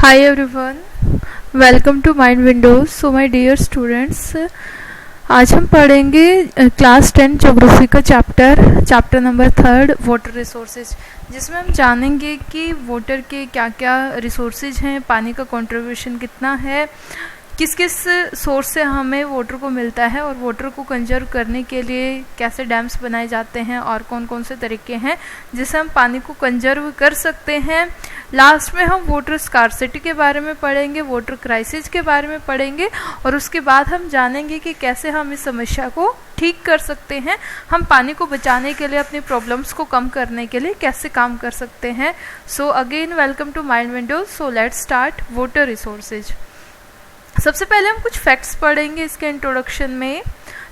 Hi everyone, welcome to Mind Windows. So my dear students, आज हम पढ़ेंगे class 10 geography का चैप्टर नंबर 3 वाटर रिसोर्सेज, जिसमें हम जानेंगे कि वाटर के क्या क्या रिसोर्सेज हैं, पानी का कंट्रीब्यूशन कितना है, किस किस सोर्स से हमें वाटर को मिलता है और वाटर को कंजर्व करने के लिए कैसे डैम्स बनाए जाते हैं और कौन कौन से तरीके हैं जिससे हम पानी को कंजर्व कर सकते हैं। लास्ट में हम वाटर स्कार्सिटी के बारे में पढ़ेंगे, वाटर क्राइसिस के बारे में पढ़ेंगे और उसके बाद हम जानेंगे कि कैसे हम इस समस्या को ठीक कर सकते हैं, हम पानी को बचाने के लिए, अपनी प्रॉब्लम्स को कम करने के लिए कैसे काम कर सकते हैं। So again welcome to mind windows. So let's start water resources. सबसे पहले हम कुछ फैक्ट्स पढ़ेंगे इसके इंट्रोडक्शन में।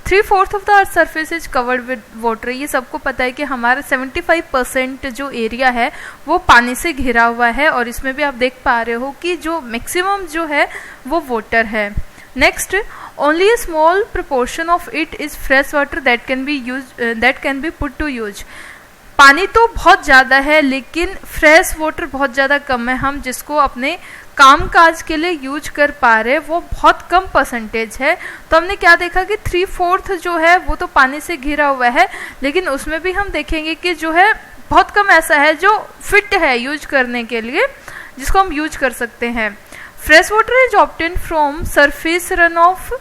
3/4 of the earth surface is covered with water. ये सबको पता है कि हमारा 75% जो एरिया है वो पानी से घिरा हुआ है और इसमें भी आप देख पा रहे हो कि जो मैक्सिमम जो है वो वाटर है। Next, only a small proportion of it is fresh water that can be put to use। पानी तो बहुत ज़्यादा है लेकिन फ्रेश वाटर बहुत ज़्यादा कम है। हम जिसको अपने काम काज के लिए यूज कर पा रहे वो बहुत कम परसेंटेज है। तो हमने क्या देखा कि 3/4 जो है वो तो पानी से घिरा हुआ है, लेकिन उसमें भी हम देखेंगे कि जो है बहुत कम ऐसा है जो फिट है यूज करने के लिए, जिसको हम यूज कर सकते हैं। Fresh water is obtain from surface run of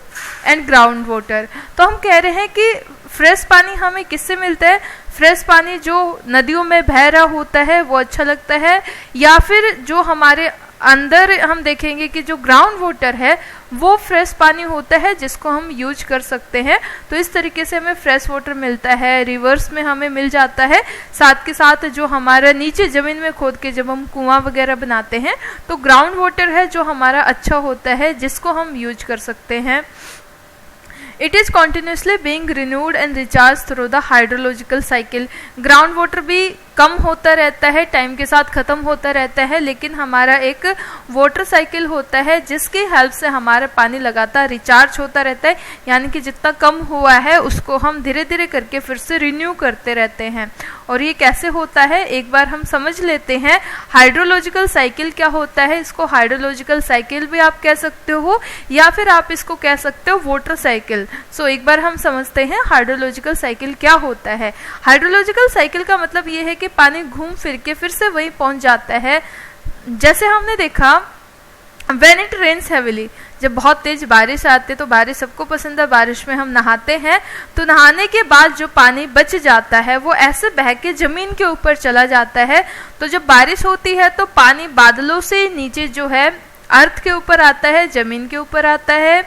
and ground water. तो हम कह रहे हैं कि फ्रेश पानी हमें किससे मिलता है? फ्रेश पानी जो नदियों में बह रहा होता है वो अच्छा लगता है, या फिर जो हमारे अंदर हम देखेंगे कि जो ग्राउंड वाटर है वो फ्रेश पानी होता है जिसको हम यूज कर सकते हैं। तो इस तरीके से हमें फ्रेश वाटर मिलता है, रिवर्स में हमें मिल जाता है। साथ के साथ जो हमारा नीचे ज़मीन में खोद के जब हम कुआं वगैरह बनाते हैं तो ग्राउंड वाटर है जो हमारा अच्छा होता है, जिसको हम यूज कर सकते हैं। It is continuously being renewed and recharged through the hydrological cycle। Ground water भी कम होता रहता है, टाइम के साथ ख़त्म होता रहता है, लेकिन हमारा एक वाटर साइकिल होता है जिसकी हेल्प से हमारा पानी लगातार रिचार्ज होता रहता है, यानी कि जितना कम हुआ है उसको हम धीरे धीरे करके फिर से रिन्यू करते रहते हैं। और ये कैसे होता है एक बार हम समझ लेते हैं। हाइड्रोलॉजिकल साइकिल क्या होता है? इसको हाइड्रोलॉजिकल साइकिल भी आप कह सकते हो या फिर आप इसको कह सकते हो वाटर साइकिल। सो एक बार हम समझते हैं हाइड्रोलॉजिकल साइकिल क्या होता है। हाइड्रोलॉजिकल साइकिल का मतलब ये है कि पानी घूम फिर के फिर से वहीं पहुंच जाता है। जैसे हमने देखा व्हेन इट रेन्स हेविली, जब बहुत तेज बारिश आती है तो बारिश सबको पसंद है, बारिश में हम नहाते हैं, तो नहाने के बाद जो पानी बच जाता है वो ऐसे बह के जमीन के ऊपर चला जाता है। तो जब बारिश होती है तो पानी बादलों से नीचे जो है अर्थ के ऊपर आता है, जमीन के ऊपर आता है।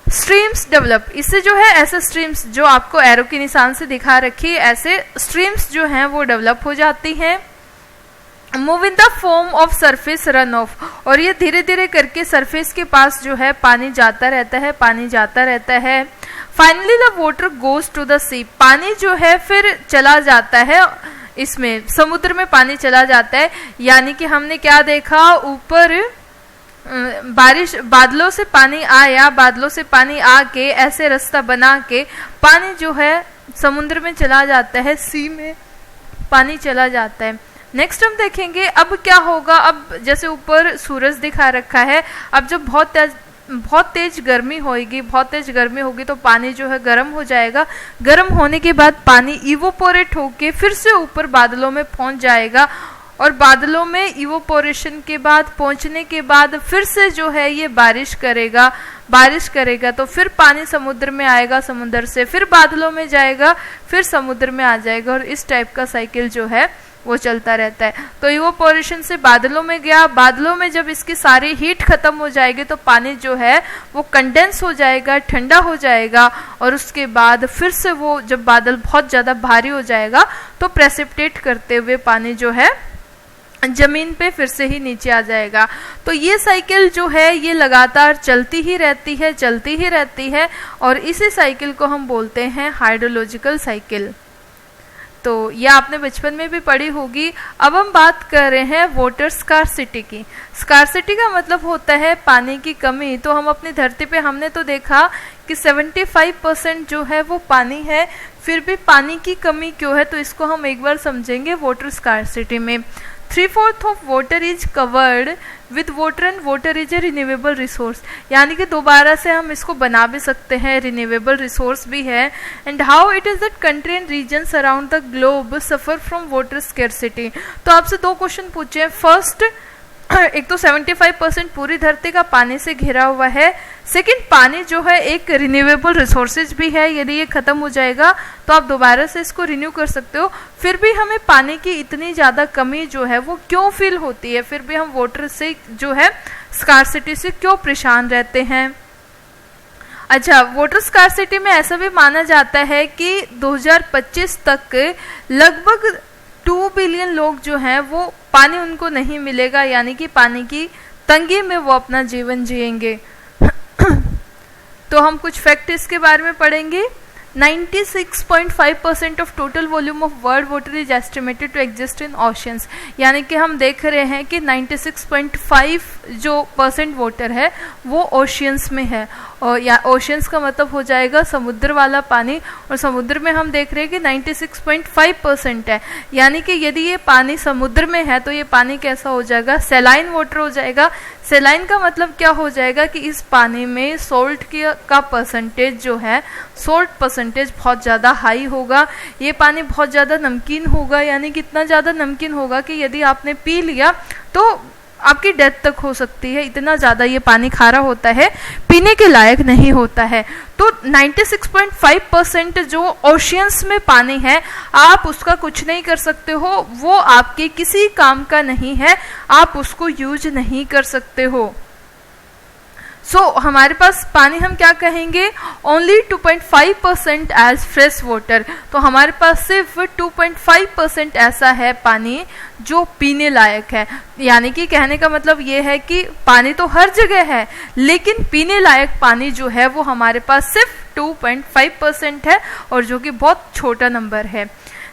स्ट्रीम्स डेवलप, इससे जो है ऐसे स्ट्रीम्स जो आपको एरो के निशान से दिखा रखी, ऐसे स्ट्रीम्स जो हैं वो डेवलप हो जाती हैं। Move in the form of surface run of, और ये धीरे धीरे करके सरफेस के पास जो है पानी जाता रहता है, पानी जाता रहता है। Finally the water goes to the sea, पानी जो है फिर चला जाता है, इसमें समुद्र में पानी चला जाता है। यानी कि हमने क्या देखा, ऊपर बारिश, बादलों से पानी आया, बादलों से पानी आके ऐसे रास्ता बना के पानी जो है समुद्र में चला जाता है, सी में पानी चला जाता है। नेक्स्ट हम देखेंगे अब क्या होगा। अब जैसे ऊपर सूरज दिखा रखा है, अब जब बहुत तेज गर्मी होगी तो पानी जो है गर्म हो जाएगा। गर्म होने के बाद पानी इवोपोरेट होके फिर से ऊपर बादलों में पहुंच जाएगा और बादलों में इवोपोरेशन के बाद पहुंचने के बाद फिर से जो है ये बारिश करेगा तो फिर पानी समुद्र में आएगा, समुद्र से फिर बादलों में जाएगा, फिर समुद्र में आ जाएगा, और इस टाइप का साइकिल जो है वो चलता रहता है। तो इवोपोरेशन से बादलों में गया, बादलों में जब इसकी सारी हीट खत्म हो जाएगी तो पानी जो है वो कंडेंस हो जाएगा, ठंडा हो जाएगा, और उसके बाद फिर से वो जब बादल बहुत ज़्यादा भारी हो जाएगा तो प्रेसिपिटेट करते हुए पानी जो है जमीन पे फिर से ही नीचे आ जाएगा। तो ये साइकिल जो है ये लगातार चलती ही रहती है और इसी साइकिल को हम बोलते हैं हाइड्रोलॉजिकल साइकिल। तो ये आपने बचपन में भी पढ़ी होगी। अब हम बात कर रहे हैं वाटर स्कार्सिटी की। स्कार्सिटी का मतलब होता है पानी की कमी। तो हम अपनी धरती पे हमने तो देखा कि 75% जो है वो पानी है, फिर भी पानी की कमी क्यों है, तो इसको हम एक बार समझेंगे वाटर स्कार्सिटी में। 3/4 of water is covered with water and water is a renewable resource, यानी कि दोबारा से हम इसको बना भी सकते हैं, रिन्यूएबल रिसोर्स भी है। And how it is that country and regions around the globe suffer from water scarcity. तो आपसे 2 क्वेश्चन पूछे हैं। फर्स्ट, एक तो 75% पूरी धरती का पानी से घिरा हुआ है। सेकंड, पानी जो है एक रिन्यूएबल रिसोर्सेज भी है, यदि ये खत्म हो जाएगा तो आप दोबारा से इसको रिन्यू कर सकते हो। फिर भी हमें पानी की इतनी ज़्यादा कमी जो है वो क्यों फील होती है, फिर भी हम वाटर से जो है स्कार्सिटी से क्यों परेशान रहते हैं। अच्छा, वाटर स्कार्सिटी में ऐसा भी माना जाता है कि 2025 तक लगभग 2 बिलियन लोग जो हैं वो पानी उनको नहीं मिलेगा, यानी कि पानी की तंगी में वो अपना जीवन जिएंगे। तो हम कुछ फैक्ट इसके बारे में पढ़ेंगे। 96.5% of total volume of world water is estimated to exist in oceans, यानी कि हम देख रहे हैं कि 96.5 जो % वाटर है वो ओशियंस में है, और या ओशियंस का मतलब हो जाएगा समुद्र वाला पानी, और समुद्र में हम देख रहे हैं कि 96.5% है, यानी कि यदि ये पानी समुद्र में है तो ये पानी कैसा हो जाएगा, सैलाइन वाटर हो जाएगा। सैलाइन का मतलब क्या हो जाएगा कि इस पानी में सोल्ट का परसेंटेज जो है, सोल्ट परसेंटेज बहुत ज़्यादा हाई होगा। ये पानी बहुत ज़्यादा नमकीन होगा, यानी कि इतना ज़्यादा नमकीन होगा कि यदि आपने पी लिया तो आपकी डेथ तक हो सकती है, इतना ज़्यादा ये पानी खारा होता है, पीने के लायक नहीं होता है। तो 96.5% जो ओशियंस में पानी है, आप उसका कुछ नहीं कर सकते हो, वो आपके किसी काम का नहीं है, आप उसको यूज नहीं कर सकते हो। हमारे पास पानी हम क्या कहेंगे, ओनली 2.5% एज फ्रेश वाटर। तो हमारे पास सिर्फ 2.5% ऐसा है पानी जो पीने लायक है, यानी कि कहने का मतलब ये है कि पानी तो हर जगह है, लेकिन पीने लायक पानी जो है वो हमारे पास सिर्फ 2.5% है, और जो कि बहुत छोटा नंबर है।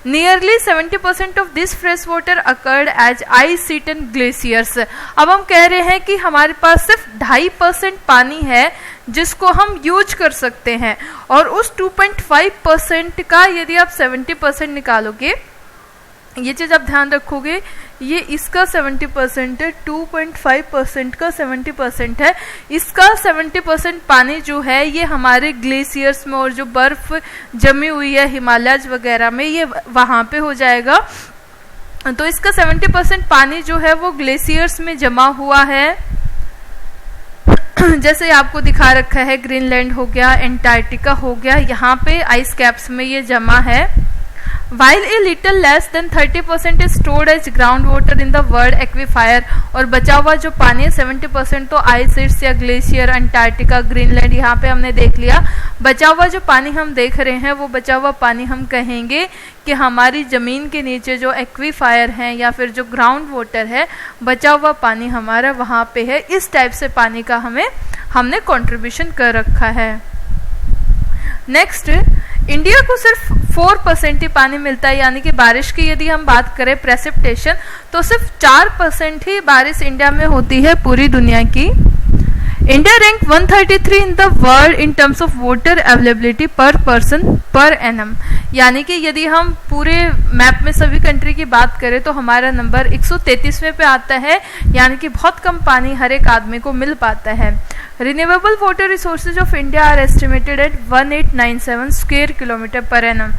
Nearly 70% of this fresh water occurred as ice sheet and glaciers। अब हम कह रहे हैं कि हमारे पास सिर्फ 2.5% पानी है जिसको हम यूज कर सकते हैं, और उस 2.5% का यदि आप 70% निकालोगे, ये चीज़ आप ध्यान रखोगे, ये इसका 70% है, 2.5% का 70% है, इसका 70% पानी जो है ये हमारे ग्लेशियर्स में, और जो बर्फ जमी हुई है हिमालयज वगैरह में, ये वहाँ पे हो जाएगा। तो इसका 70% पानी जो है वो ग्लेशियर्स में जमा हुआ है, जैसे आपको दिखा रखा है, ग्रीनलैंड हो गया, एंटार्क्टिका हो गया, यहाँ पे आइस कैप्स में ये जमा है। While a little less than 30% is stored as groundwater in the world aquifer, और बचा हुआ जो पानी है 70% तो आइस शीट्स या ग्लेशियर, अंटार्कटिका, ग्रीनलैंड, यहाँ पे हमने देख लिया। बचा हुआ जो पानी हम देख रहे हैं वो बचा हुआ पानी हम कहेंगे कि हमारी ज़मीन के नीचे जो एक्वीफायर हैं या फिर जो ग्राउंड वाटर है, बचा हुआ पानी हमारा वहाँ पे है। इस टाइप से पानी का हमने कंट्रीब्यूशन कर रखा है। नेक्स्ट, इंडिया को सिर्फ 4% ही पानी मिलता है, यानी कि बारिश की यदि हम बात करें प्रेसिपिटेशन, तो सिर्फ 4% ही बारिश इंडिया में होती है पूरी दुनिया की। India rank 133 in the world in terms of water availability पर पर्सन पर एनम, यानी कि यदि हम पूरे मैप में सभी कंट्री की बात करें तो हमारा नंबर 133वें पे आता है, यानी कि बहुत कम पानी हर एक आदमी को मिल पाता है। Renewable water resources of India are estimated at 1897 square kilometre per annum.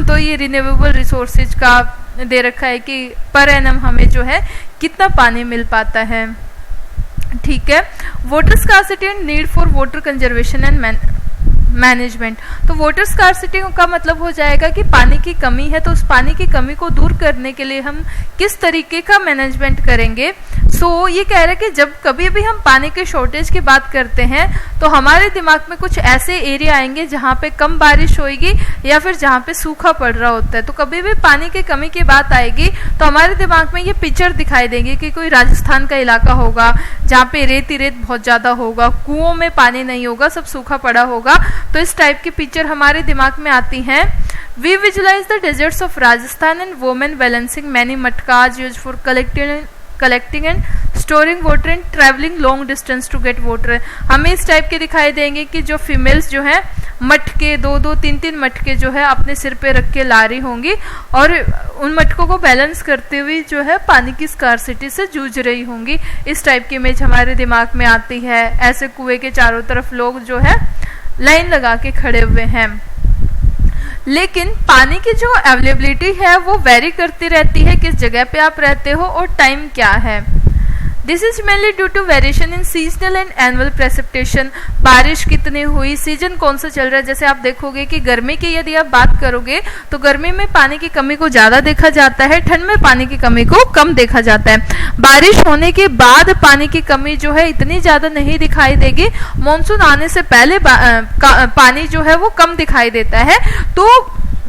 तो ये रिन्यूएबल रिसोर्सेज का दे रखा है कि पर एनम हमें जो है कितना पानी मिल पाता है। ठीक है, water scarcity and need for water conservation and management. तो वाटर स्कार्सिटी का मतलब हो जाएगा कि पानी की कमी है, तो उस पानी की कमी को दूर करने के लिए हम किस तरीके का मैनेजमेंट करेंगे। ये कह रहे हैं कि जब कभी भी हम पानी के शॉर्टेज की बात करते हैं तो हमारे दिमाग में कुछ ऐसे एरिया आएंगे जहाँ पे कम बारिश होगी या फिर जहाँ पे सूखा पड़ रहा होता है। तो कभी भी पानी की कमी की बात आएगी तो हमारे दिमाग में ये पिक्चर दिखाई देंगे कि कोई राजस्थान का इलाका होगा जहाँ पे रेत ही रेत बहुत ज़्यादा होगा, कुओं में पानी नहीं होगा, सब सूखा पड़ा होगा। तो इस टाइप की पिक्चर हमारे दिमाग में आती हैं। We visualise the deserts of Rajasthan and women balancing many matkas use for collecting and storing water and travelling long distance to get water. हमें इस टाइप के दिखाई देंगे कि जो फीमेल्स जो हैं मटके, 2-2, 3-3 मटके जो है अपने सिर पे रख के ला रही होंगी और उन मटकों को बैलेंस करते हुए जो है पानी की स्कार्सिटी से जूझ रही होंगी। इस टाइप की इमेज हमारे दिमाग में आती है। ऐसे कुएं के चारों तरफ लोग जो है लाइन लगा के खड़े हुए हैं। लेकिन पानी की जो अवेलेबिलिटी है वो वेरी करती रहती है किस जगह पे आप रहते हो और टाइम क्या है। This is mainly due to variation in seasonal and annual precipitation. बारिश कितनी हुई, सीजन कौन सा चल रहा है। जैसे आप देखोगे कि गर्मी की यदि आप बात करोगे तो गर्मी में पानी की कमी को ज्यादा देखा जाता है, ठंड में पानी की कमी को कम देखा जाता है। बारिश होने के बाद पानी की कमी जो है इतनी ज्यादा नहीं दिखाई देगी, मानसून आने से पहले पानी जो है वो कम दिखाई देता है। तो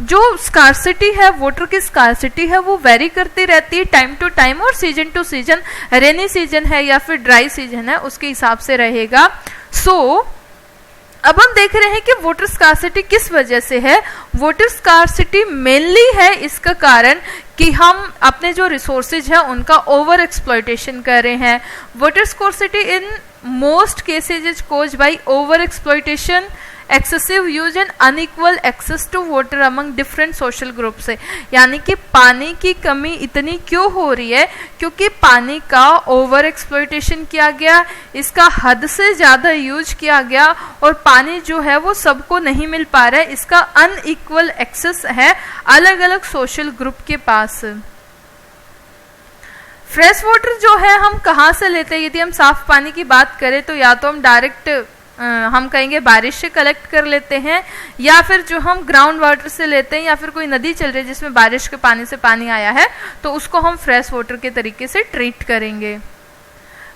जो स्कार्सिटी है, वाटर की स्कार्सिटी है, वो वेरी करती रहती है टाइम टू टाइम और season two season. Rainy season है या फिर ड्राई सीजन है उसके हिसाब से रहेगा। अब हम देख रहे हैं कि वाटर स्कार्सिटी किस वजह से है। वाटर स्कार्सिटी मेनली है इसका कारण कि हम अपने जो रिसोर्सेज है उनका ओवर एक्सप्लॉयटेशन कर रहे हैं। Water scarcity in most cases is caused by over exploitation, excessive use and unequal access to water among different social group से। यानी कि पानी की कमी इतनी क्यों हो रही है, क्योंकि पानी का ओवर एक्सप्लॉयटेशन किया गया, इसका हद से ज़्यादा यूज किया गया और पानी जो है वो सबको नहीं मिल पा रहा है। इसका अनइक्वल एक्सेस है अलग अलग सोशल ग्रुप के पास। फ्रेश वाटर जो है हम कहाँ से लेते हैं। यदि हम साफ पानी की बात करें तो या तो हम डायरेक्ट हम कहेंगे बारिश से कलेक्ट कर लेते हैं, या फिर जो हम ग्राउंड वाटर से लेते हैं, या फिर कोई नदी चल रही है जिसमें बारिश के पानी से पानी आया है तो उसको हम फ्रेश वाटर के तरीके से ट्रीट करेंगे।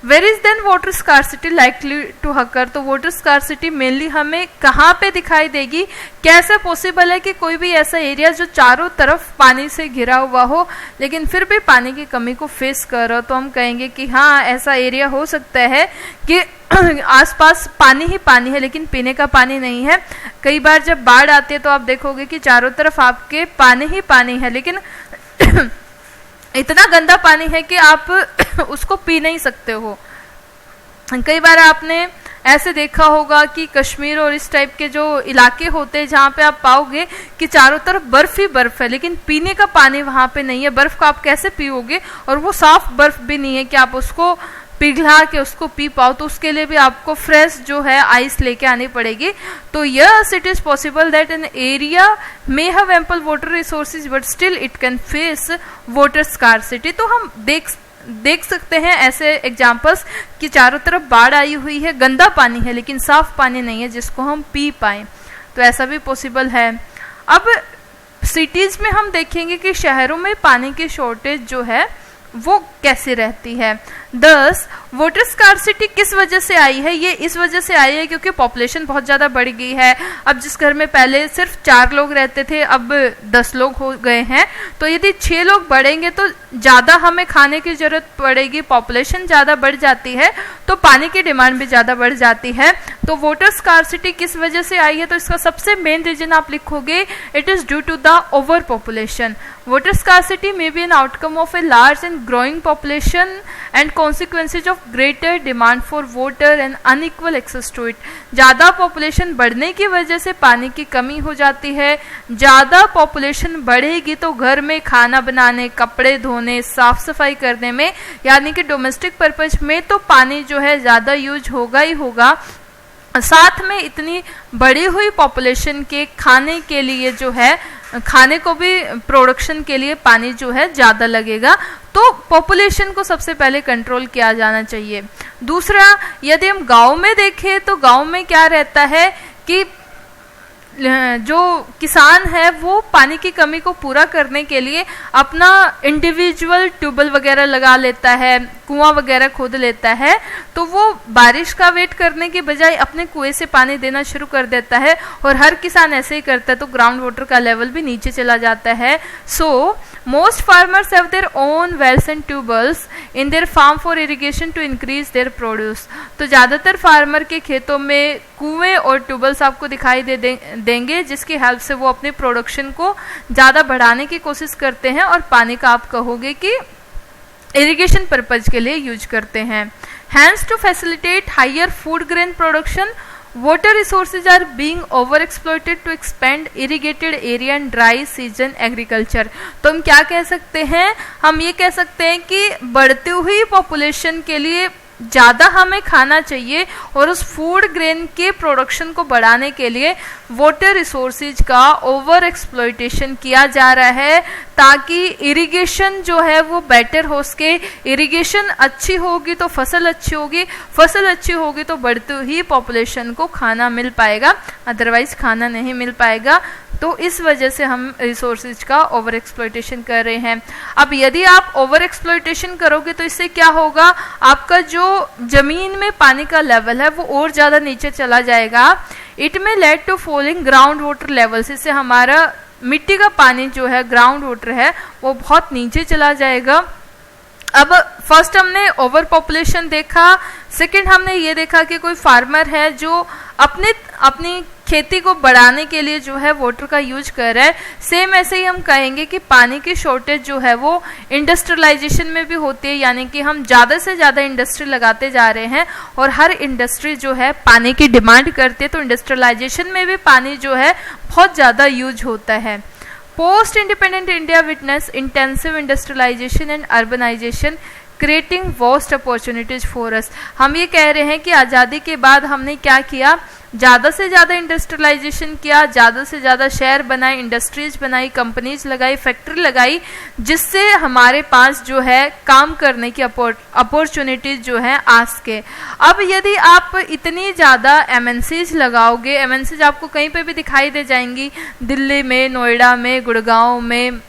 Where is then water scarcity likely to occur. तो वाटर स्कार्सिटी मेनली हमें कहाँ पे दिखाई देगी। कैसे पॉसिबल है कि कोई भी ऐसा एरिया जो चारों तरफ पानी से घिरा हुआ हो लेकिन फिर भी पानी की कमी को फेस कर रहा हो। तो हम कहेंगे कि हाँ, ऐसा एरिया हो सकता है कि आसपास पानी ही पानी है लेकिन पीने का पानी नहीं है। कई बार जब बाढ़ आती है तो आप देखोगे कि चारों तरफ आपके पानी ही पानी है लेकिन इतना गंदा पानी है कि आप उसको पी नहीं सकते हो। कई बार आपने ऐसे देखा होगा कि कश्मीर और इस टाइप के जो इलाके होते हैं जहाँ पे आप पाओगे कि चारों तरफ बर्फ ही बर्फ है लेकिन पीने का पानी वहाँ पे नहीं है। बर्फ को आप कैसे पीओगे, और वो साफ बर्फ भी नहीं है कि आप उसको पिघला के उसको पी पाओ। तो उसके लिए भी आपको फ्रेश जो है आइस लेके आनी पड़ेगी। तो yes, it is possible that an area may have ample water resources but still it can face water scarcity. तो हम देख सकते हैं ऐसे एग्जाम्पल्स कि चारों तरफ बाढ़ आई हुई है, गंदा पानी है लेकिन साफ पानी नहीं है जिसको हम पी पाए। तो ऐसा भी पॉसिबल है। अब सिटीज में हम देखेंगे कि शहरों में पानी की शॉर्टेज जो है वो कैसे रहती है। 10 वाटर स्कार्सिटी किस वजह से आई है। ये इस वजह से आई है क्योंकि पॉपुलेशन बहुत ज़्यादा बढ़ गई है। अब जिस घर में पहले सिर्फ 4 लोग रहते थे अब 10 लोग हो गए हैं। तो यदि 6 लोग बढ़ेंगे तो ज़्यादा हमें खाने की ज़रूरत पड़ेगी, पॉपुलेशन ज़्यादा बढ़ जाती है तो पानी की डिमांड भी ज़्यादा बढ़ जाती है। तो वाटर स्कार्सिटी किस वजह से आई है, तो इसका सबसे मेन रीजन आप लिखोगे it is due to the over population. Water scarcity may be an outcome of a large and growing population and consequences of greater demand for water and unequal access to it। ज़्यादा population बढ़ने की वजह से पानी की कमी हो जाती है। ज़्यादा पॉपुलेशन बढ़ेगी तो घर में खाना बनाने, कपड़े धोने, साफ सफाई करने में यानी कि डोमेस्टिक पर्पज में तो पानी जो है ज़्यादा यूज होगा ही होगा। साथ में इतनी बढ़ी हुई पॉपुलेशन के खाने के लिए जो है, खाने को भी प्रोडक्शन के लिए पानी जो है ज़्यादा लगेगा। तो पॉपुलेशन को सबसे पहले कंट्रोल किया जाना चाहिए। दूसरा, यदि हम गांव में देखें तो गांव में क्या रहता है कि जो किसान है वो पानी की कमी को पूरा करने के लिए अपना इंडिविजुअल ट्यूबवेल वगैरह लगा लेता है, कुआं वगैरह खोद लेता है। तो वो बारिश का वेट करने के बजाय अपने कुएं से पानी देना शुरू कर देता है और हर किसान ऐसे ही करता है तो ग्राउंड वाटर का लेवल भी नीचे चला जाता है। So most farmers have their own wells and tubewells in their farm for irrigation to increase their produce. तो ज़्यादातर फार्मर के खेतों में कुएं और ट्यूबवेल्स आपको दिखाई देंगे जिसकी हेल्प से वो अपने प्रोडक्शन को ज़्यादा बढ़ाने की कोशिश करते हैं और पानी का आप कहोगे कि इरिगेशन पर्पज के लिए यूज करते हैं। Hence to facilitate higher food grain production Water resources are being overexploited to expand irrigated area and dry season agriculture. तो हम क्या कह सकते हैं, हम ये कह सकते हैं कि बढ़ती हुई पॉपुलेशन के लिए ज़्यादा हमें खाना चाहिए और उस फूड ग्रेन के प्रोडक्शन को बढ़ाने के लिए वाटर रिसोर्सेज का ओवर एक्सप्लॉइटेशन किया जा रहा है, ताकि इरिगेशन जो है वो बेटर हो सके। इरिगेशन अच्छी होगी तो फसल अच्छी होगी, फसल अच्छी होगी तो बढ़ती हुई पॉपुलेशन को खाना मिल पाएगा, अदरवाइज खाना नहीं मिल पाएगा। तो इस वजह से हम रिसोर्सेज का ओवर एक्सप्लॉइटेशन कर रहे हैं। अब यदि आप ओवर एक्सप्लॉइटेशन करोगे तो इससे क्या होगा, आपका जो जमीन में पानी का लेवल है वो और ज़्यादा नीचे चला जाएगा। It may lead to falling ground water levels, इससे हमारा मिट्टी का पानी जो है, ग्राउंड वाटर है, वो बहुत नीचे चला जाएगा। अब फर्स्ट हमने ओवर पॉपुलेशन देखा, सेकंड हमने ये देखा कि कोई फार्मर है जो अपनी खेती को बढ़ाने के लिए जो है वाटर का यूज कर रहा है। सेम ऐसे ही हम कहेंगे कि पानी की शॉर्टेज जो है वो इंडस्ट्रियलाइजेशन में भी होती है, यानी कि हम ज़्यादा से ज़्यादा इंडस्ट्री लगाते जा रहे हैं और हर इंडस्ट्री जो है पानी की डिमांड करती है, तो इंडस्ट्रियलाइजेशन में भी पानी जो है बहुत ज़्यादा यूज होता है। Post independent India witness intensive industrialisation and urbanisation creating vast opportunities for us. हम ये कह रहे हैं कि आज़ादी के बाद हमने क्या किया, ज़्यादा से ज़्यादा इंडस्ट्रियलाइजेशन किया, ज़्यादा से ज़्यादा शहर बनाए, इंडस्ट्रीज बनाई, कंपनीज लगाई, फैक्ट्री लगाई, जिससे हमारे पास जो है काम करने की अपॉर्चुनिटीज जो है आ सके। अब यदि आप इतनी ज़्यादा एमएनसीज लगाओगे, एमएनसीज आपको कहीं पे भी दिखाई दे जाएंगी, दिल्ली में, नोएडा में, गुड़गांव में,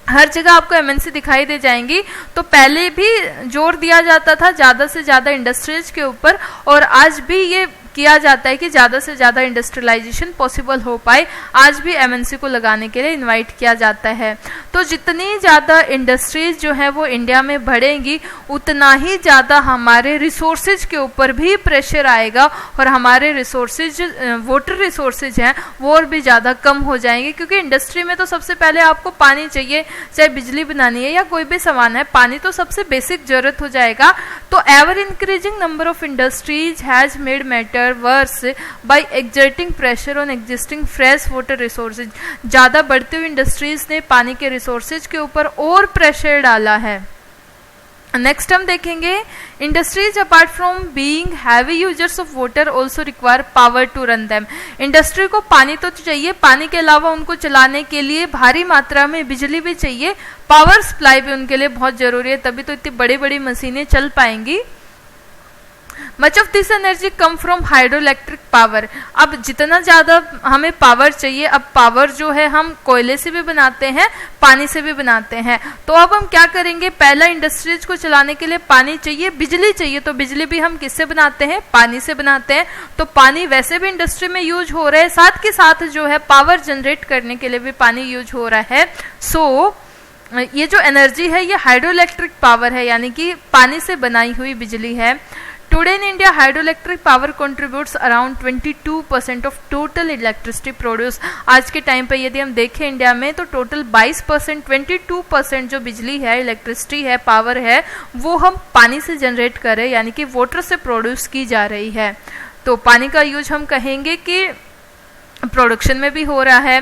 हर जगह आपको एमएनसी दिखाई दे जाएंगी। तो पहले भी जोर दिया जाता था ज़्यादा से ज़्यादा इंडस्ट्रीज के ऊपर, और आज भी ये किया जाता है कि ज़्यादा से ज़्यादा इंडस्ट्रियलाइजेशन पॉसिबल हो पाए। आज भी एमएनसी को लगाने के लिए इनवाइट किया जाता है। तो जितनी ज़्यादा इंडस्ट्रीज जो है वो इंडिया में बढ़ेंगी, उतना ही ज़्यादा हमारे रिसोर्सेज के ऊपर भी प्रेशर आएगा और हमारे रिसोर्सेज, वाटर रिसोर्सेज हैं, वो और भी ज़्यादा कम हो जाएंगे। क्योंकि इंडस्ट्री में तो सबसे पहले आपको पानी चाहिए, चाहे बिजली बनानी है या कोई भी सामान है, पानी तो सबसे बेसिक ज़रूरत हो जाएगा। तो ever increasing number of industries has made matter worse by exerting pressure on existing fresh water resources. ज़्यादा बढ़ती हुई इंडस्ट्रीज ने पानी के रिसोर्सेज के ऊपर और प्रेशर डाला है। नेक्स्ट हम देखेंगे, industries apart from being heavy users of water also require power to run them. Industry को पानी तो चाहिए, पानी के अलावा उनको चलाने के लिए भारी मात्रा में बिजली भी चाहिए, पावर सप्लाई भी उनके लिए बहुत जरूरी है, तभी तो इतनी बड़ी बड़ी मशीनें चल पाएंगी। Much of this energy come from hydro electric power. अब जितना ज़्यादा हमें पावर चाहिए, अब पावर जो है हम कोयले से भी बनाते हैं, पानी से भी बनाते हैं। तो अब हम क्या करेंगे, पहला इंडस्ट्रीज को चलाने के लिए पानी चाहिए, बिजली चाहिए, तो बिजली भी हम किससे बनाते हैं, पानी से बनाते हैं। तो पानी वैसे भी इंडस्ट्री में यूज हो रहा है, साथ के साथ जो है पावर जनरेट करने के लिए भी पानी यूज हो रहा है। सो ये जो एनर्जी है ये हाइड्रो इलेक्ट्रिक पावर है, यानी कि पानी से बनाई हुई बिजली है। Today in India, hydroelectric power contributes around 22% of total electricity produced. आज के टाइम पे यदि हम देखें इंडिया में तो टोटल 22%, 22% जो बिजली है, इलेक्ट्रिसिटी है, पावर है, वो हम पानी से जनरेट कर रहे हैं, यानी कि वाटर से प्रोड्यूस की जा रही है। तो पानी का यूज हम कहेंगे कि प्रोडक्शन में भी हो रहा है।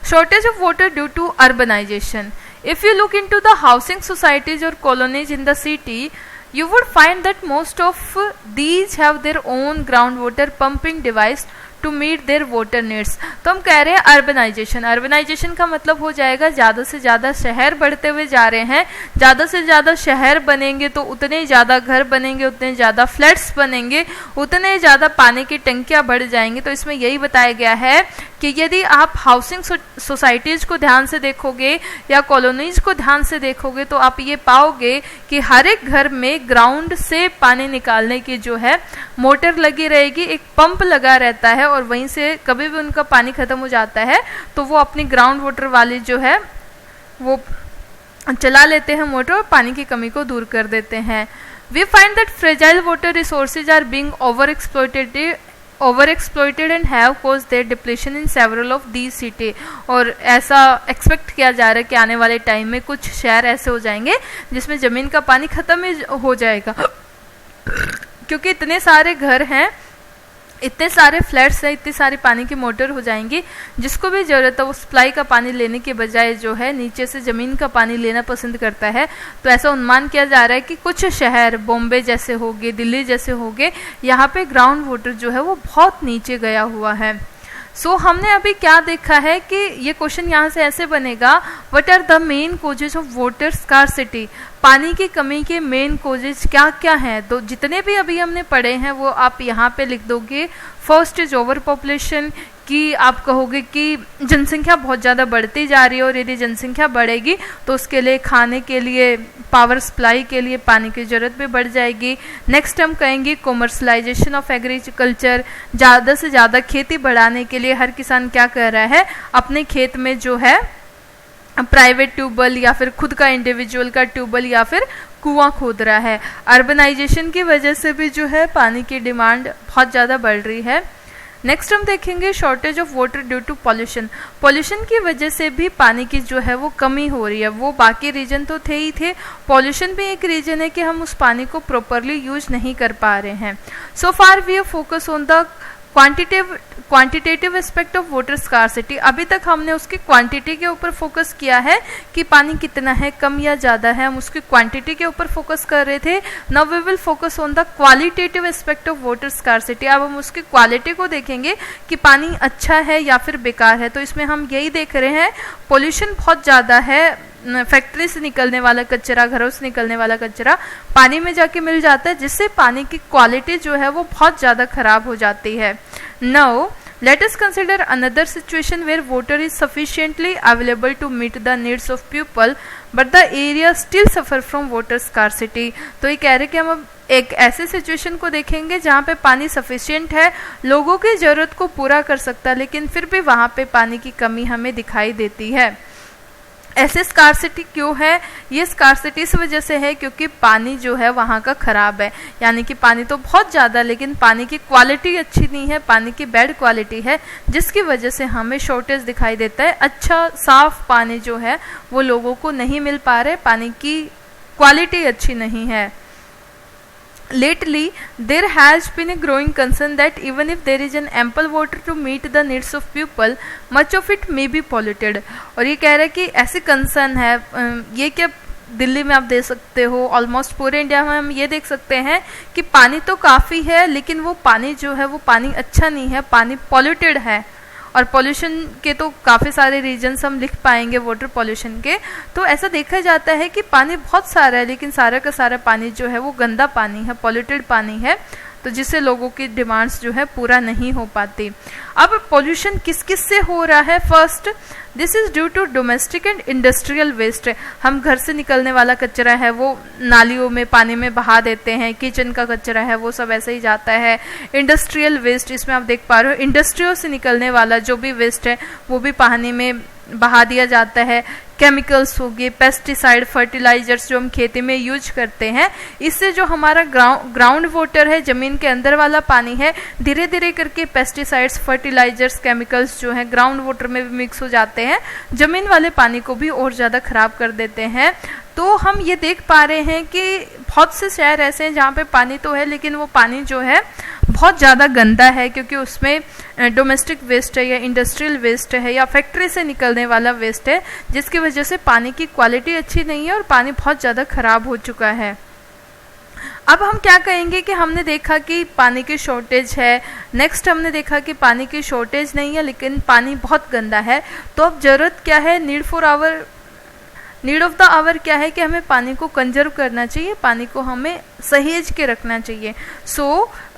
Shortage of water due to urbanisation. If you look into the housing societies और colonies in the city, you would find that most of these have their own groundwater pumping device to meet their water needs. तो हम कह रहे हैं urbanisation. Urbanisation का मतलब हो जाएगा ज़्यादा से ज़्यादा शहर बढ़ते हुए जा रहे हैं, ज़्यादा से ज़्यादा शहर बनेंगे तो उतने ज़्यादा घर बनेंगे, उतने ज़्यादा फ्लैट्स बनेंगे, उतने ज़्यादा पानी की टंकियाँ बढ़ जाएंगी। तो इसमें यही बताया गया है कि यदि आप हाउसिंग सोसाइटीज़ को ध्यान से देखोगे या कॉलोनीज़ को ध्यान से देखोगे तो आप ये पाओगे कि हर एक घर में ग्राउंड से पानी निकालने की जो है मोटर लगी रहेगी, एक पंप लगा रहता है, और वहीं से कभी भी उनका पानी खत्म हो जाता है तो वो अपनी ग्राउंड वाटर वाली जो है वो चला लेते हैं मोटर और पानी की कमी को दूर कर देते हैं। We find that fragile water resources are being overexploited and have caused their depletion in several of these city। और ऐसा एक्सपेक्ट किया जा रहा है कि आने वाले टाइम में कुछ शहर ऐसे हो जाएंगे जिसमें ज़मीन का पानी ख़त्म हो जाएगा, क्योंकि इतने सारे घर हैं, इतने सारे फ्लैट्स हैं, इतनी सारी पानी की मोटर हो जाएंगी, जिसको भी ज़रूरत है वो सप्लाई का पानी लेने के बजाय जो है नीचे से ज़मीन का पानी लेना पसंद करता है। तो ऐसा अनुमान किया जा रहा है कि कुछ शहर बॉम्बे जैसे हो गए, दिल्ली जैसे हो गए, यहाँ पे ग्राउंड वाटर जो है वो बहुत नीचे गया हुआ है। हमने अभी क्या देखा है कि ये क्वेश्चन यहाँ से ऐसे बनेगा, what are the main causes of water scarcity, पानी की कमी के मेन कॉजेज क्या क्या हैं। तो जितने भी अभी हमने पढ़े हैं वो आप यहाँ पे लिख दोगे। फर्स्ट इज ओवर पॉपुलेशन, कि आप कहोगे कि जनसंख्या बहुत ज़्यादा बढ़ती जा रही है और यदि जनसंख्या बढ़ेगी तो उसके लिए खाने के लिए, पावर सप्लाई के लिए पानी की ज़रूरत भी बढ़ जाएगी। नेक्स्ट हम कहेंगे कॉमर्शलाइजेशन ऑफ एग्रीकल्चर, ज़्यादा से ज़्यादा खेती बढ़ाने के लिए हर किसान क्या कर रहा है, अपने खेत में जो है प्राइवेट ट्यूबवेल या फिर खुद का इंडिविजुअल का ट्यूबवेल या फिर कुआं खोद रहा है। अर्बनाइजेशन की वजह से भी जो है पानी की डिमांड बहुत ज़्यादा बढ़ रही है। नेक्स्ट हम देखेंगे shortage of water due to pollution, pollution की वजह से भी पानी की जो है वो कमी हो रही है। वो बाकी रीजन तो थे ही थे, पॉल्यूशन भी एक रीजन है कि हम उस पानी को प्रॉपरली यूज नहीं कर पा रहे हैं। So far we have focus on the quantitative aspect of water scarcity, अभी तक हमने उसकी क्वांटिटी के ऊपर फोकस किया है कि पानी कितना है, कम या ज़्यादा है, हम उसकी क्वांटिटी के ऊपर फोकस कर रहे थे। Now we will focus on the qualitative aspect of water scarcity, अब हम उसकी क्वालिटी को देखेंगे कि पानी अच्छा है या फिर बेकार है। तो इसमें हम यही देख रहे हैं, पोल्यूशन बहुत ज़्यादा है, फैक्ट्री से निकलने वाला कचरा, घरों से निकलने वाला कचरा पानी में जाके मिल जाता है, जिससे पानी की क्वालिटी जो है वो बहुत ज़्यादा खराब हो जाती है। Now let us consider another situation where water is sufficiently available to meet the needs of people but the area still suffer from water scarcity. तो ये कह रहे कि हम एक ऐसे सिचुएशन को देखेंगे जहाँ पे पानी सफिशिएंट है, लोगों की ज़रूरत को पूरा कर सकता है, लेकिन फिर भी वहाँ पे पानी की कमी हमें दिखाई देती है। ऐसे स्कार्सिटी क्यों है? ये स्कार्सिटी इस वजह से है क्योंकि पानी जो है वहाँ का ख़राब है, यानी कि पानी तो बहुत ज़्यादा लेकिन पानी की क्वालिटी अच्छी नहीं है, पानी की बैड क्वालिटी है, जिसकी वजह से हमें शॉर्टेज दिखाई देता है। अच्छा साफ पानी जो है वो लोगों को नहीं मिल पा रहे, पानी की क्वालिटी अच्छी नहीं है। Lately, there has been a growing concern that even if there is an ample water to meet the needs of people, much of it may be polluted. और ये कह रहा है कि ऐसे कंसर्न है, ये क्या दिल्ली में आप देख सकते हो, ऑलमोस्ट पूरे इंडिया में हम ये देख सकते हैं कि पानी तो काफ़ी है लेकिन वो पानी जो है वो पानी अच्छा नहीं है, पानी पॉल्यूटेड है। और पॉल्यूशन के तो काफ़ी सारे रीजन्स हम लिख पाएंगे वाटर पॉल्यूशन के। तो ऐसा देखा जाता है कि पानी बहुत सारा है लेकिन सारा का सारा पानी जो है वो गंदा पानी है, पॉल्यूटेड पानी है, तो जिससे लोगों की डिमांड्स जो है पूरा नहीं हो पाती। अब पॉल्यूशन किस किस से हो रहा है? First, this is due to domestic and industrial waste. हम घर से निकलने वाला कचरा है वो नालियों में, पानी में बहा देते हैं, किचन का कचरा है वो सब ऐसे ही जाता है। इंडस्ट्रियल वेस्ट, इसमें आप देख पा रहे हो इंडस्ट्रियों से निकलने वाला जो भी वेस्ट है वो भी पानी में बहा दिया जाता है। केमिकल्स हो गए, पेस्टिसाइड, फर्टिलाइजर्स जो हम खेती में यूज करते हैं, इससे जो हमारा ग्राउंड वाटर है, ज़मीन के अंदर वाला पानी है, धीरे धीरे करके पेस्टिसाइड्स, फर्टिलाइजर्स, केमिकल्स जो है ग्राउंड वाटर में भी मिक्स हो जाते हैं, ज़मीन वाले पानी को भी और ज़्यादा ख़राब कर देते हैं। तो हम ये देख पा रहे हैं कि बहुत से शहर ऐसे हैं जहाँ पे पानी तो है लेकिन वो पानी जो है बहुत ज़्यादा गंदा है, क्योंकि उसमें डोमेस्टिक वेस्ट है या इंडस्ट्रियल वेस्ट है या फैक्ट्री से निकलने वाला वेस्ट है, जिसकी वजह से पानी की क्वालिटी अच्छी नहीं है और पानी बहुत ज़्यादा ख़राब हो चुका है। अब हम क्या कहेंगे कि हमने देखा कि पानी की शॉर्टेज है, नेक्स्ट हमने देखा कि पानी की शॉर्टेज नहीं है लेकिन पानी बहुत गंदा है। तो अब ज़रूरत क्या है? नीड ऑफ द आवर क्या है कि हमें पानी को कंजर्व करना चाहिए, पानी को हमें सहेज के रखना चाहिए।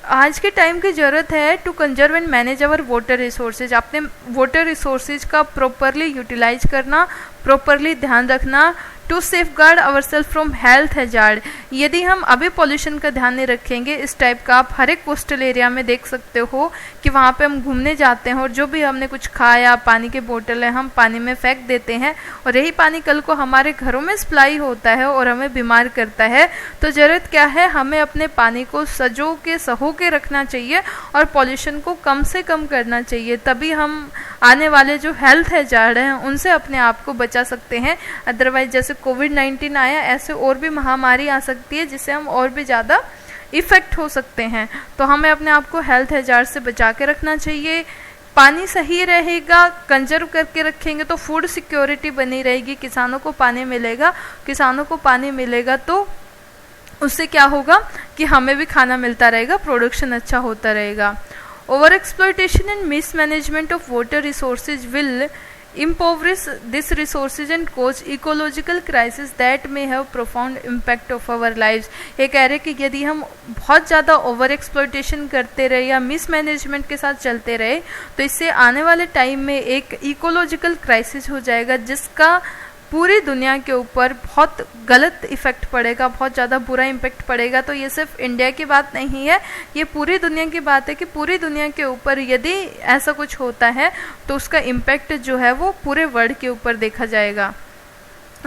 आज के टाइम की ज़रूरत है to conserve and manage our water resources, अपने वाटर रिसोर्सेज का प्रॉपरली यूटिलाइज करना, प्रॉपरली ध्यान रखना, to safeguard our self from health hazard. यदि हम अभी पॉल्यूशन का ध्यान नहीं रखेंगे, इस टाइप का आप हर एक कोस्टल एरिया में देख सकते हो कि वहाँ पे हम घूमने जाते हैं और जो भी हमने कुछ खाया, पानी के बोतल है, हम पानी में फेंक देते हैं और यही पानी कल को हमारे घरों में सप्लाई होता है और हमें बीमार करता है। तो ज़रूरत क्या है? हमें अपने पानी को सहो के रखना चाहिए और पॉल्यूशन को कम से कम करना चाहिए, तभी हम आने वाले जो हेल्थ हैजार्ड हैं उनसे अपने आप को बचा सकते हैं। अदरवाइज जैसे कोविड-19 आया, ऐसे और भी महामारी आ सकती है जिससे हम और भी ज़्यादा इफ़ेक्ट हो सकते हैं। तो हमें अपने आप को हेल्थ हैजार्ड से बचा के रखना चाहिए। पानी सही रहेगा, कंजर्व करके रखेंगे तो फूड सिक्योरिटी बनी रहेगी, किसानों को पानी मिलेगा। किसानों को पानी मिलेगा तो उससे क्या होगा कि हमें भी खाना मिलता रहेगा, प्रोडक्शन अच्छा होता रहेगा। Over exploitation and mismanagement of water resources will impoverish this resources and cause ecological crisis that may have profound impact of our lives। ये कह रहे कि यदि हम बहुत ज़्यादा ओवर एक्सप्लॉयटेशन करते रहे या मिसमैनेजमेंट के साथ चलते रहे तो इससे आने वाले टाइम में एक इकोलॉजिकल क्राइसिस हो जाएगा, जिसका पूरी दुनिया के ऊपर बहुत गलत इफ़ेक्ट पड़ेगा, बहुत ज़्यादा बुरा इम्पेक्ट पड़ेगा। तो ये सिर्फ इंडिया की बात नहीं है, ये पूरी दुनिया की बात है कि पूरी दुनिया के ऊपर यदि ऐसा कुछ होता है तो उसका इम्पेक्ट जो है वो पूरे वर्ल्ड के ऊपर देखा जाएगा।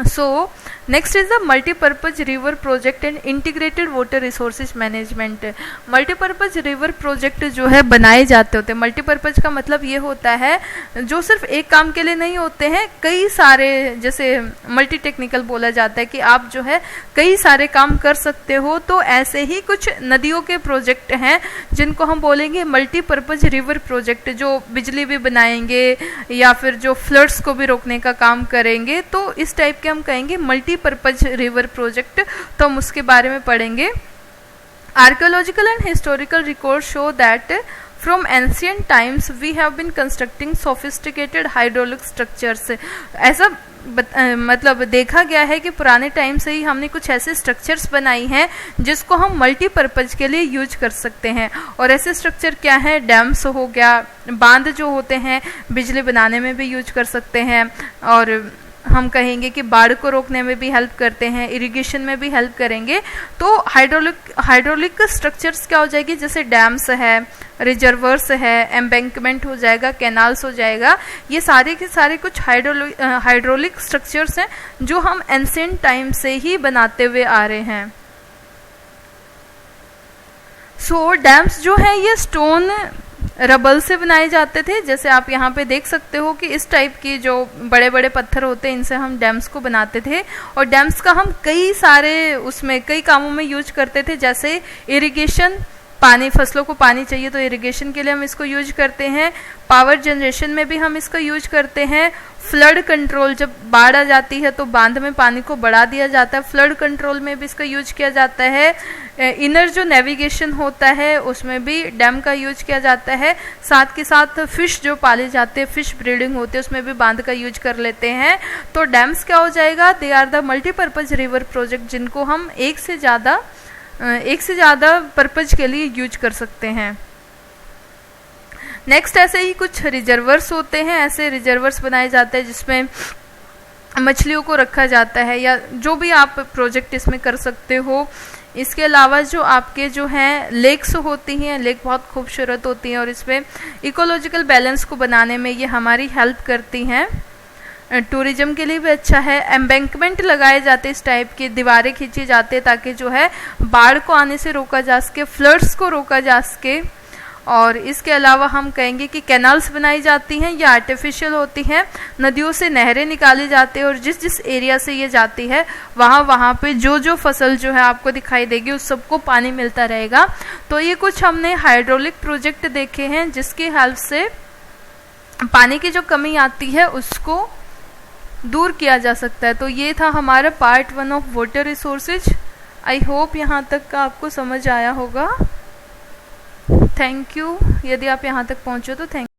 So next is the multipurpose river project and integrated water resources management. Multipurpose river project जो है बनाए जाते होते हैं। मल्टीपर्पज का मतलब ये होता है जो सिर्फ एक काम के लिए नहीं होते हैं, कई सारे, जैसे मल्टी टेक्निकल बोला जाता है कि आप जो है कई सारे काम कर सकते हो। तो ऐसे ही कुछ नदियों के प्रोजेक्ट हैं जिनको हम बोलेंगे मल्टीपर्पज रिवर प्रोजेक्ट, जो बिजली भी बनाएंगे या फिर जो फ्लड्स को भी रोकने का काम करेंगे। तो इस टाइप के हम कहेंगे मल्टीपर्पज रिवर प्रोजेक्ट। तो हम उसके बारे में पढ़ेंगे। Archaeological and historical record show that from ancient times we have been constructing sophisticated hydraulic structures. ऐसा मतलब देखा गया है कि पुराने टाइम से ही हमने कुछ ऐसे स्ट्रक्चर्स बनाई हैं जिसको हम मल्टीपर्पज के लिए यूज कर सकते हैं। और ऐसे स्ट्रक्चर क्या है, डैम्स हो गया, बांध जो होते हैं बिजली बनाने में भी यूज कर सकते हैं, और हम कहेंगे कि बाढ़ को रोकने में भी हेल्प करते हैं, इरिगेशन में भी हेल्प करेंगे। तो हाइड्रोलिक स्ट्रक्चर्स क्या हो जाएगी, जैसे डैम्स है, रिजर्वर्स है, एम्बैंकमेंट हो जाएगा, कैनाल्स हो जाएगा। ये सारे के सारे कुछ हाइड्रोलिक स्ट्रक्चर्स हैं जो हम एंशिएंट टाइम से ही बनाते हुए आ रहे हैं। सो डैम्स जो है ये स्टोन रबल से बनाए जाते थे। जैसे आप यहाँ पे देख सकते हो कि इस टाइप की जो बड़े बड़े पत्थर होते हैं इनसे हम डैम्स को बनाते थे। और डैम्स का हम कई सारे उसमें कई कामों में यूज करते थे, जैसे इरिगेशन, पानी, फसलों को पानी चाहिए तो इरिगेशन के लिए हम इसको यूज करते हैं। पावर जनरेशन में भी हम इसका यूज करते हैं। फ्लड कंट्रोल, जब बाढ़ आ जाती है तो बांध में पानी को बढ़ा दिया जाता है, फ्लड कंट्रोल में भी इसका यूज किया जाता है। इनर जो नेविगेशन होता है उसमें भी डैम का यूज किया जाता है। साथ के साथ फिश जो पाले जाते हैं, फिश ब्रीडिंग होते हैं, उसमें भी बांध का यूज कर लेते हैं। तो डैम्स क्या हो जाएगा, they are the multipurpose river project, जिनको हम एक से ज़्यादा पर्पज के लिए यूज कर सकते हैं। नेक्स्ट ऐसे ही कुछ रिजर्वर्स होते हैं। ऐसे रिजर्वर्स बनाए जाते हैं जिसमें मछलियों को रखा जाता है, या जो भी आप प्रोजेक्ट इसमें कर सकते हो। इसके अलावा जो आपके जो हैं लेक्स होती हैं, लेक बहुत खूबसूरत होती हैं और इसमें इकोलॉजिकल बैलेंस को बनाने में ये हमारी हेल्प करती हैं। टूरिज्म के लिए भी अच्छा है। एम्बैंकमेंट लगाए जाते हैं, इस टाइप की दीवारें खींची जाती है ताकि जो है बाढ़ को आने से रोका जा सके, फ्लड्स को रोका जा सके। और इसके अलावा हम कहेंगे कि कैनाल्स बनाई जाती हैं, ये आर्टिफिशियल होती हैं। नदियों से नहरें निकाली जाती हैं और जिस जिस एरिया से ये जाती है वहाँ पे जो फसल जो है आपको दिखाई देगी उस सबको पानी मिलता रहेगा। तो ये कुछ हमने हाइड्रोलिक प्रोजेक्ट देखे हैं जिसकी हेल्प से पानी की जो कमी आती है उसको दूर किया जा सकता है। तो ये था हमारा part 1 of water resources. I hope यहाँ तक का आपको समझ आया होगा। Thank you. यदि आप यहाँ तक पहुँचे तो थैंक